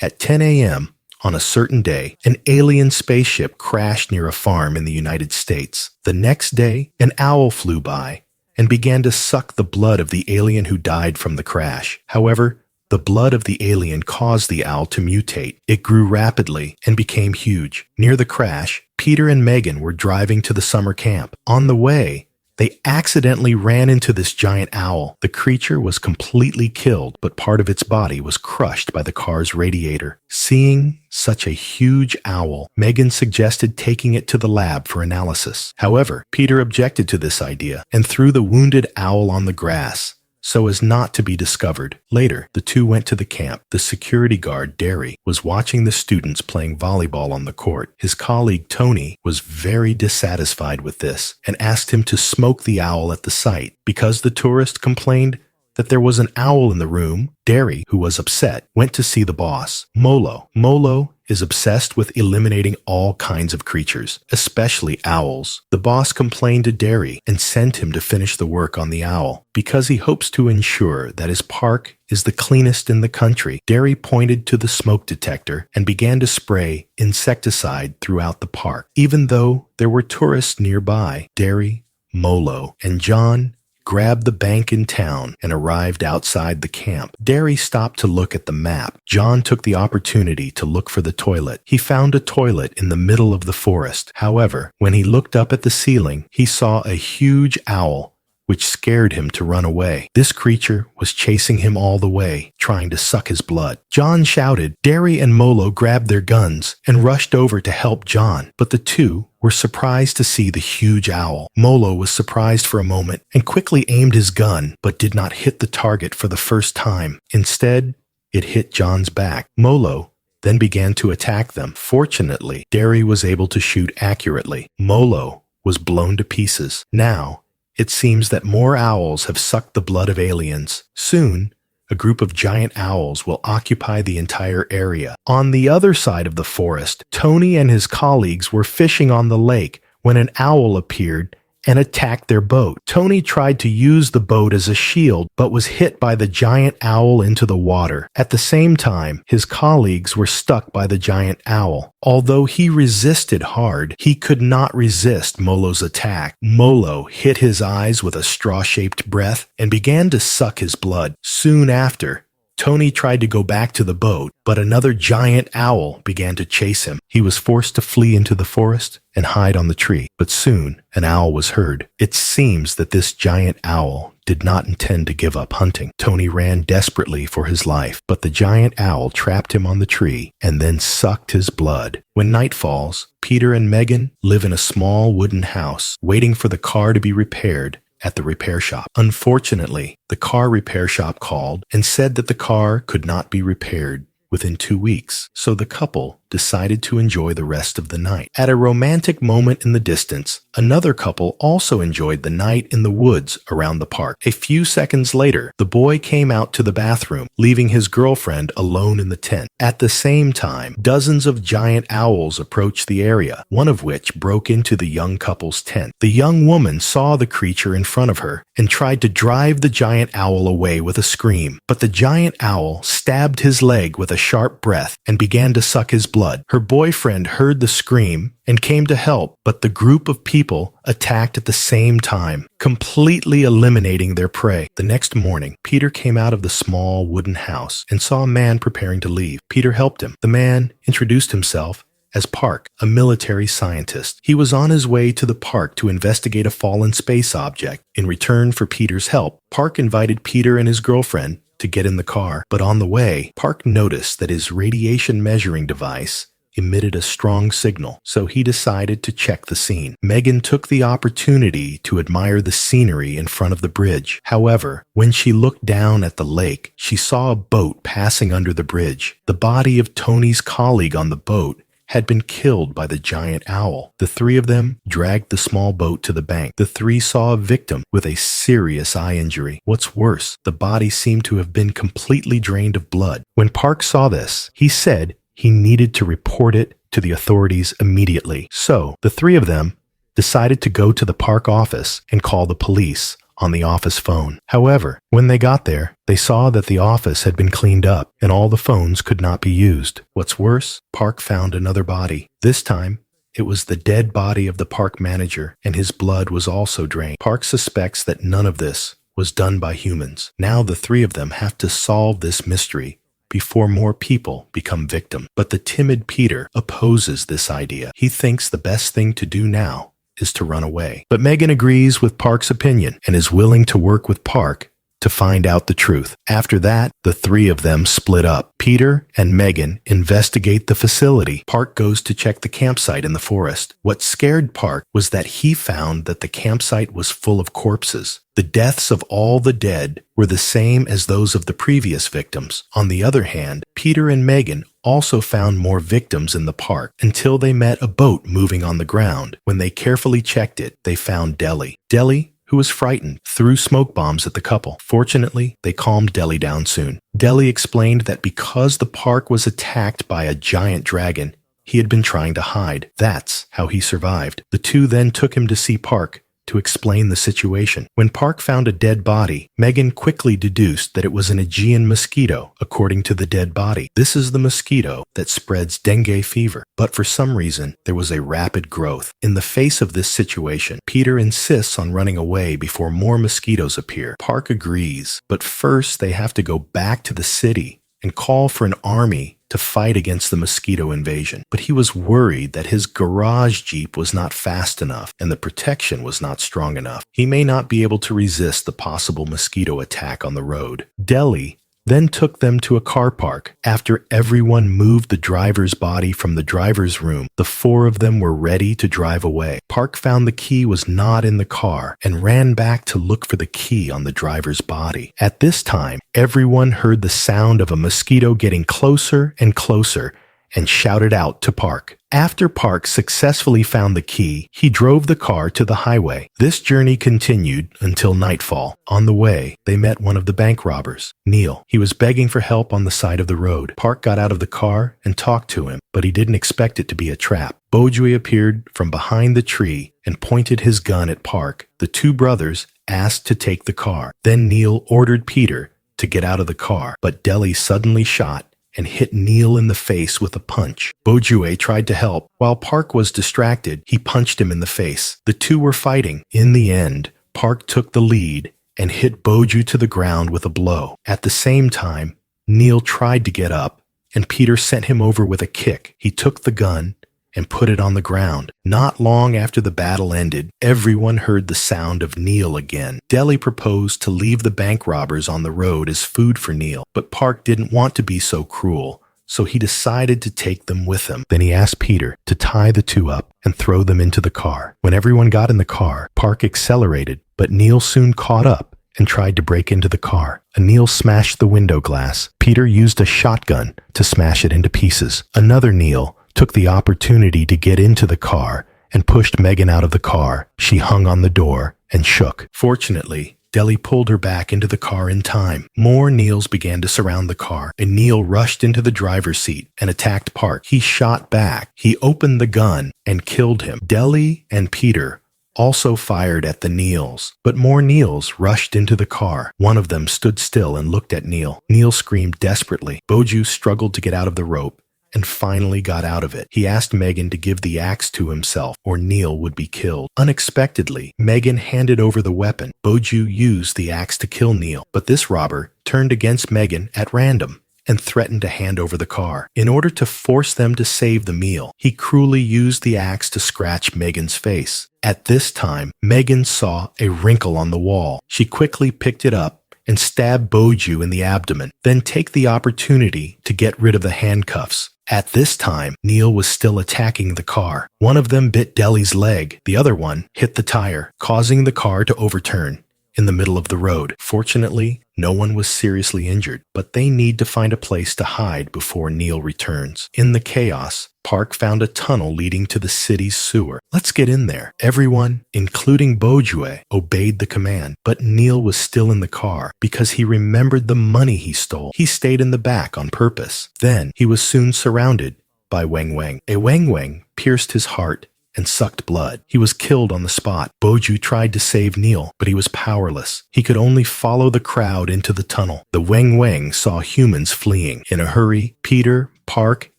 At 10 a.m., on a certain day, an alien spaceship crashed near a farm in the United States. The next day, an owl flew by and began to suck the blood of the alien who died from the crash. However, the blood of the alien caused the owl to mutate. It grew rapidly and became huge. Near the crash, Peter and Megan were driving to the summer camp. On the way, they accidentally ran into this giant owl. The creature was completely killed, but part of its body was crushed by the car's radiator. Seeing such a huge owl, Megan suggested taking it to the lab for analysis. However, Peter objected to this idea and threw the wounded owl on the grass so as not to be discovered. Later, the two went to the camp. The security guard, Derry, was watching the students playing volleyball on the court. His colleague, Tony, was very dissatisfied with this and asked him to smoke the owl at the site. Because the tourist complained that there was an owl in the room, Derry, who was upset, went to see the boss, Molo. Molo is obsessed with eliminating all kinds of creatures, especially owls. The boss complained to Derry and sent him to finish the work on the owl. Because he hopes to ensure that his park is the cleanest in the country, Derry pointed to the smoke detector and began to spray insecticide throughout the park. Even though there were tourists nearby, Derry, Molo, and John grabbed the bank in town and arrived outside the camp. Derry stopped to look at the map. John took the opportunity to look for the toilet. He found a toilet in the middle of the forest. However, when he looked up at the ceiling, he saw a huge owl, which scared him to run away. This creature was chasing him all the way, trying to suck his blood. John shouted. Derry and Molo grabbed their guns and rushed over to help John, but the two were surprised to see the huge owl. Molo was surprised for a moment and quickly aimed his gun, but did not hit the target for the first time. Instead, it hit John's back. Molo then began to attack them. Fortunately, Derry was able to shoot accurately. Molo was blown to pieces. Now, it seems that more owls have sucked the blood of aliens. Soon, a group of giant owls will occupy the entire area. On the other side of the forest, Tony and his colleagues were fishing on the lake when an owl appeared and attacked their boat. Tony tried to use the boat as a shield, but was hit by the giant owl into the water. At the same time, his colleagues were stuck by the giant owl. Although he resisted hard, he could not resist Molo's attack. Molo hit his eyes with a straw-shaped breath and began to suck his blood. Soon after, Tony tried to go back to the boat, but another giant owl began to chase him. He was forced to flee into the forest and hide on the tree, but soon an owl was heard. It seems that this giant owl did not intend to give up hunting. Tony ran desperately for his life, but the giant owl trapped him on the tree and then sucked his blood. When night falls, Peter and Megan live in a small wooden house, waiting for the car to be repaired at the repair shop. Unfortunately, the car repair shop called and said that the car could not be repaired within 2 weeks, so the couple decided to enjoy the rest of the night. At a romantic moment in the distance, another couple also enjoyed the night in the woods around the park. A few seconds later, the boy came out to the bathroom, leaving his girlfriend alone in the tent. At the same time, dozens of giant owls approached the area, one of which broke into the young couple's tent. The young woman saw the creature in front of her and tried to drive the giant owl away with a scream, but the giant owl stabbed his leg with a sharp breath and began to suck his blood. Her boyfriend heard the scream and came to help, but the group of people attacked at the same time, completely eliminating their prey. The next morning, Peter came out of the small wooden house and saw a man preparing to leave. Peter helped him. The man introduced himself as Park, a military scientist. He was on his way to the park to investigate a fallen space object. In return for Peter's help, Park invited Peter and his girlfriend to get in the car, but on the way, Park noticed that his radiation measuring device emitted a strong signal, so he decided to check the scene. Megan took the opportunity to admire the scenery in front of the bridge. However, when she looked down at the lake, she saw a boat passing under the bridge. The body of Tony's colleague on the boat had been killed by the giant owl. The three of them dragged the small boat to the bank. The three saw a victim with a serious eye injury. What's worse, the body seemed to have been completely drained of blood. When Park saw this, he said he needed to report it to the authorities immediately. So, the three of them decided to go to the park office and call the police on the office phone. However, when they got there, they saw that the office had been cleaned up and all the phones could not be used. What's worse, Park found another body. This time, it was the dead body of the park manager, and his blood was also drained. Park suspects that none of this was done by humans. Now the three of them have to solve this mystery before more people become victims. But the timid Peter opposes this idea. He thinks the best thing to do now is to run away. But Megan agrees with Park's opinion and is willing to work with Park to find out the truth. After that, the three of them split up. Peter and Megan investigate the facility. Park goes to check the campsite in the forest. What scared Park was that he found that the campsite was full of corpses. The deaths of all the dead were the same as those of the previous victims. On the other hand, Peter and Megan also found more victims in the park until they met a boat moving on the ground. When they carefully checked it, they found Deli. Deli, who was frightened, threw smoke bombs at the couple. Fortunately, they calmed Deli down soon. Deli explained that because the park was attacked by a giant dragon, he had been trying to hide. That's how he survived. The two then took him to see Park to explain the situation. When Park found a dead body, Megan quickly deduced that it was an Aegean mosquito, according to the dead body. This is the mosquito that spreads dengue fever. But for some reason, there was a rapid growth. In the face of this situation, Peter insists on running away before more mosquitoes appear. Park agrees, but first they have to go back to the city and call for an army to fight against the mosquito invasion. But he was worried that his garage Jeep was not fast enough and the protection was not strong enough. He may not be able to resist the possible mosquito attack on the road. Deli then took them to a car park. After everyone moved the driver's body from the driver's room, the four of them were ready to drive away. Park found the key was not in the car and ran back to look for the key on the driver's body. At this time, everyone heard the sound of a mosquito getting closer and closer and shouted out to Park. After Park successfully found the key, he drove the car to the highway. This journey continued until nightfall. On the way, they met one of the bank robbers, Neil. He was begging for help on the side of the road. Park got out of the car and talked to him, but he didn't expect it to be a trap. Bojue appeared from behind the tree and pointed his gun at Park. The two brothers asked to take the car. Then Neil ordered Peter to get out of the car, but Deli suddenly shot and hit Neil in the face with a punch. Bojue tried to help. While Park was distracted, he punched him in the face. The two were fighting. In the end, Park took the lead and hit Bojue to the ground with a blow. At the same time, Neil tried to get up, and Peter sent him over with a kick. He took the gun and put it on the ground. Not long after the battle ended, everyone heard the sound of Neil again. Deli proposed to leave the bank robbers on the road as food for Neil, but Park didn't want to be so cruel, so he decided to take them with him. Then he asked Peter to tie the two up and throw them into the car. When everyone got in the car, Park accelerated, but Neil soon caught up and tried to break into the car. Neil smashed the window glass. Peter used a shotgun to smash it into pieces. Another Neil took the opportunity to get into the car and pushed Megan out of the car. She hung on the door and shook. Fortunately, Deli pulled her back into the car in time. More Neils began to surround the car, and Neil rushed into the driver's seat and attacked Park. He shot back. He opened the gun and killed him. Deli and Peter also fired at the Neils, but more Neils rushed into the car. One of them stood still and looked at Neil. Neil screamed desperately. Bojue struggled to get out of the rope and finally got out of it. He asked Megan to give the axe to himself or Neil would be killed. Unexpectedly, Megan handed over the weapon. Bojue used the axe to kill Neil, but this robber turned against Megan at random and threatened to hand over the car. In order to force them to save the meal, he cruelly used the axe to scratch Megan's face. At this time, Megan saw a wrinkle on the wall. She quickly picked it up and stabbed Bojue in the abdomen, then take the opportunity to get rid of the handcuffs. At this time, Neil was still attacking the car. One of them bit Deli's leg. The other one hit the tire, causing the car to overturn in the middle of the road. Fortunately, no one was seriously injured, but they need to find a place to hide before Neil returns. In the chaos, Park found a tunnel leading to the city's sewer. Let's get in there. Everyone, including Bojue, obeyed the command, but Neil was still in the car because he remembered the money he stole. He stayed in the back on purpose. Then he was soon surrounded by Weng Weng. A Weng Weng pierced his heart and sucked blood. He was killed on the spot. Boju tried to save Neil, but he was powerless. He could only follow the crowd into the tunnel. The Weng Weng saw humans fleeing. In a hurry, Peter, Park,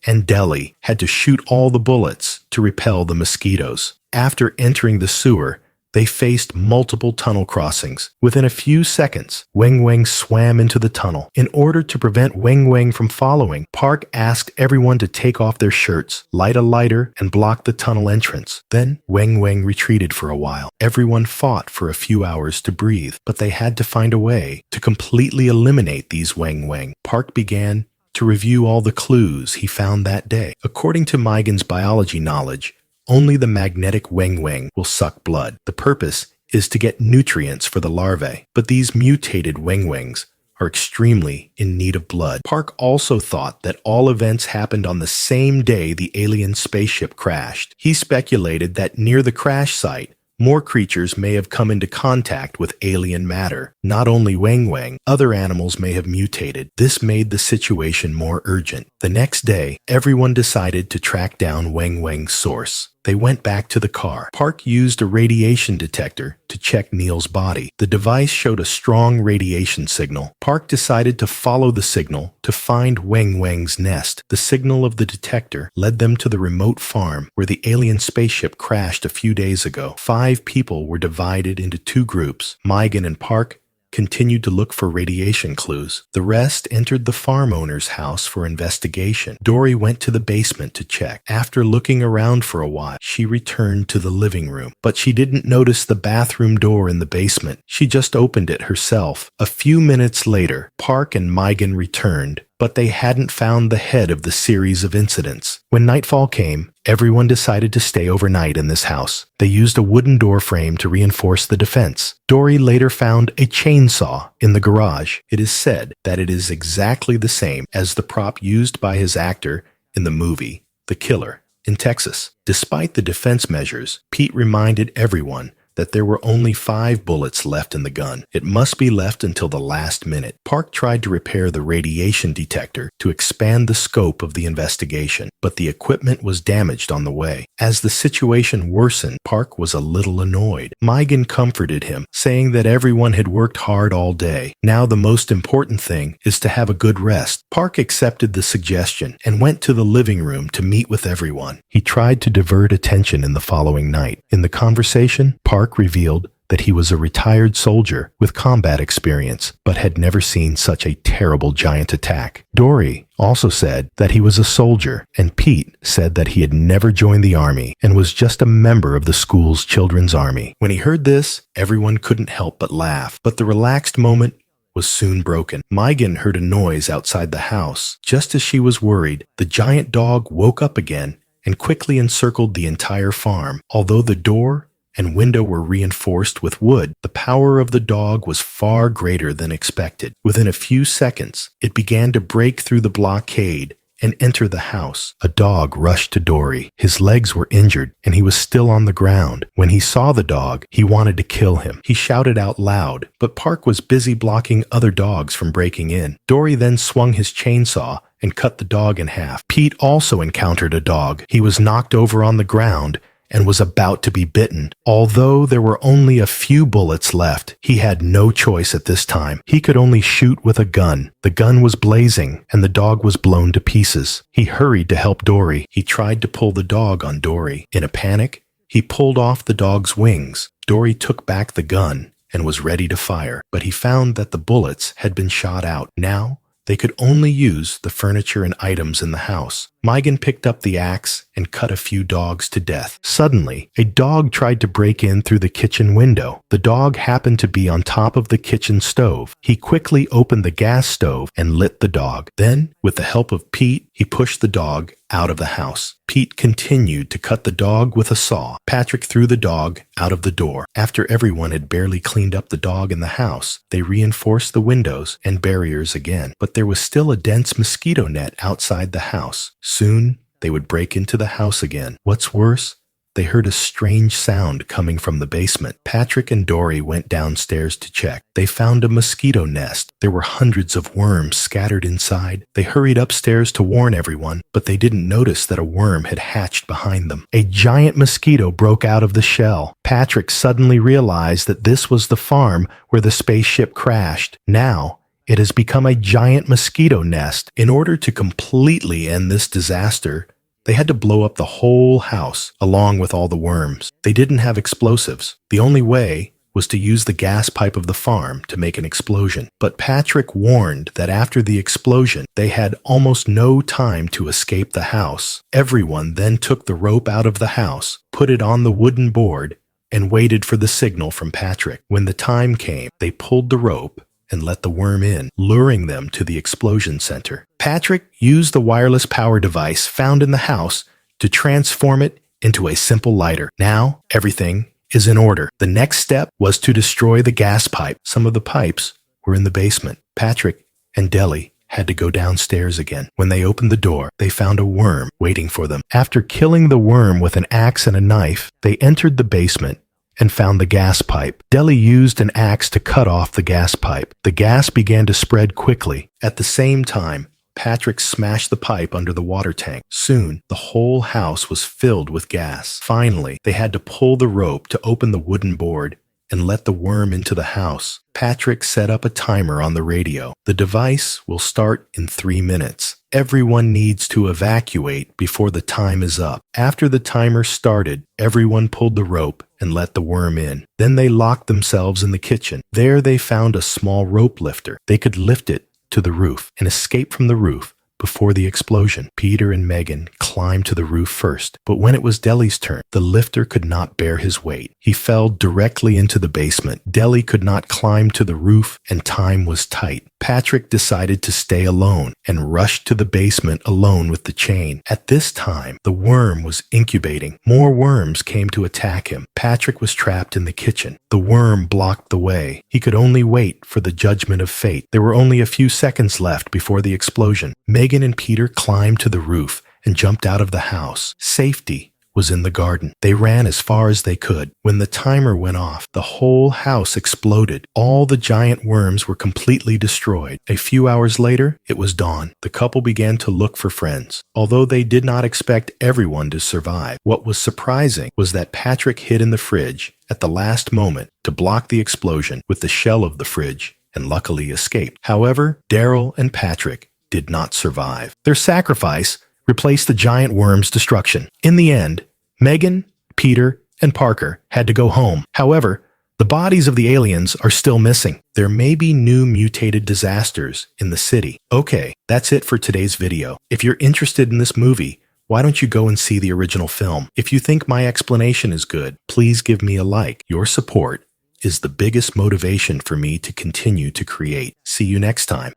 and Deli had to shoot all the bullets to repel the mosquitoes. After entering the sewer, they faced multiple tunnel crossings. Within a few seconds, Weng Weng swam into the tunnel. In order to prevent Weng Weng from following, Park asked everyone to take off their shirts, light a lighter, and block the tunnel entrance. Then, Weng Weng retreated for a while. Everyone fought for a few hours to breathe, but they had to find a way to completely eliminate these Weng Weng. Park began to review all the clues he found that day. According to Maigen's biology knowledge, only the magnetic Weng Weng will suck blood. The purpose is to get nutrients for the larvae, but these mutated Weng Wengs are extremely in need of blood. Park also thought that all events happened on the same day the alien spaceship crashed. He speculated that near the crash site, more creatures may have come into contact with alien matter. Not only Weng Weng, other animals may have mutated. This made the situation more urgent. The next day, everyone decided to track down Weng Weng's source. They went back to the car. Park used a radiation detector to check Neil's body. The device showed a strong radiation signal. Park decided to follow the signal to find Weng Weng's nest. The signal of the detector led them to the remote farm where the alien spaceship crashed a few days ago. 5 people were divided into 2 groups. Maigen and Park continued to look for radiation clues. The rest entered the farm owner's house for investigation. Dory went to the basement to check. After looking around for a while, she returned to the living room, but she didn't notice the bathroom door in the basement. She just opened it herself. A few minutes later, Park and Maigen returned, but they hadn't found the head of the series of incidents. When nightfall came, everyone decided to stay overnight in this house. They used a wooden door frame to reinforce the defense. Dory later found a chainsaw in the garage. It is said that it is exactly the same as the prop used by his actor in the movie The Killer in Texas. Despite the defense measures, Pete reminded everyone that there were only 5 bullets left in the gun. It must be left until the last minute. Park tried to repair the radiation detector to expand the scope of the investigation, but the equipment was damaged on the way. As the situation worsened, Park was a little annoyed. Maigen comforted him, saying that everyone had worked hard all day. Now the most important thing is to have a good rest. Park accepted the suggestion and went to the living room to meet with everyone. He tried to divert attention in the following night. In the conversation, Park revealed that he was a retired soldier with combat experience, but had never seen such a terrible giant attack. Dory also said that he was a soldier, and Pete said that he had never joined the army and was just a member of the school's children's army. When he heard this, everyone couldn't help but laugh, but the relaxed moment was soon broken. Maigen heard a noise outside the house. Just as she was worried, the giant dog woke up again and quickly encircled the entire farm. Although the door and window were reinforced with wood, the power of the dog was far greater than expected. Within a few seconds, it began to break through the blockade and enter the house. A dog rushed to Dory. His legs were injured, and he was still on the ground. When he saw the dog, he wanted to kill him. He shouted out loud, but Park was busy blocking other dogs from breaking in. Dory then swung his chainsaw and cut the dog in half. Pete also encountered a dog. He was knocked over on the ground and was about to be bitten. Although there were only a few bullets left, he had no choice at this time. He could only shoot with a gun. The gun was blazing, and the dog was blown to pieces. He hurried to help Dory. He tried to pull the dog on Dory. In a panic, he pulled off the dog's wings. Dory took back the gun and was ready to fire, but he found that the bullets had been shot out. Now, they could only use the furniture and items in the house. Maigen picked up the axe and cut a few dogs to death. Suddenly, a dog tried to break in through the kitchen window. The dog happened to be on top of the kitchen stove. He quickly opened the gas stove and lit the dog. Then, with the help of Pete, he pushed the dog out of the house. Pete continued to cut the dog with a saw. Patrick threw the dog out of the door. After everyone had barely cleaned up the dog in the house, they reinforced the windows and barriers again. But there was still a dense mosquito net outside the house. Soon, they would break into the house again. What's worse, they heard a strange sound coming from the basement. Patrick and Dory went downstairs to check. They found a mosquito nest. There were hundreds of worms scattered inside. They hurried upstairs to warn everyone, but they didn't notice that a worm had hatched behind them. A giant mosquito broke out of the shell. Patrick suddenly realized that this was the farm where the spaceship crashed. Now, it has become a giant mosquito nest. In order to completely end this disaster, they had to blow up the whole house, along with all the worms. They didn't have explosives. The only way was to use the gas pipe of the farm to make an explosion. But Patrick warned that after the explosion, they had almost no time to escape the house. Everyone then took the rope out of the house, put it on the wooden board, and waited for the signal from Patrick. When the time came, they pulled the rope and let the worm in, luring them to the explosion center. Patrick used the wireless power device found in the house to transform it into a simple lighter. Now, everything is in order. The next step was to destroy the gas pipe. Some of the pipes were in the basement. Patrick and Deli had to go downstairs again. When they opened the door, they found a worm waiting for them. After killing the worm with an axe and a knife, they entered the basement and found the gas pipe. Deli used an axe to cut off the gas pipe. The gas began to spread quickly. At the same time, Patrick smashed the pipe under the water tank. Soon, the whole house was filled with gas. Finally, they had to pull the rope to open the wooden board and let the worm into the house. Patrick set up a timer on the radio. The device will start in 3 minutes. Everyone needs to evacuate before the time is up. After the timer started, everyone pulled the rope and let the worm in. Then they locked themselves in the kitchen. There they found a small rope lifter. They could lift it to the roof and escape from the roof before the explosion. Peter and Megan climbed to the roof first, but when it was Deli's turn, the lifter could not bear his weight. He fell directly into the basement. Deli could not climb to the roof, and time was tight. Patrick decided to stay alone and rushed to the basement alone with the chain. At this time, the worm was incubating. More worms came to attack him. Patrick was trapped in the kitchen. The worm blocked the way. He could only wait for the judgment of fate. There were only a few seconds left before the explosion. Megan and Peter climbed to the roof and jumped out of the house. Safety was in the garden. They ran as far as they could. When the timer went off, the whole house exploded. All the giant worms were completely destroyed. A few hours later, it was dawn. The couple began to look for friends. Although they did not expect everyone to survive, what was surprising was that Patrick hid in the fridge at the last moment to block the explosion with the shell of the fridge and luckily escaped. However, Daryl and Patrick did not survive. Their sacrifice replaced the giant worm's destruction. In the end, Megan, Peter, and Parker had to go home. However, the bodies of the aliens are still missing. There may be new mutated disasters in the city. Okay, that's it for today's video. If you're interested in this movie, why don't you go and see the original film? If you think my explanation is good, please give me a like. Your support is the biggest motivation for me to continue to create. See you next time.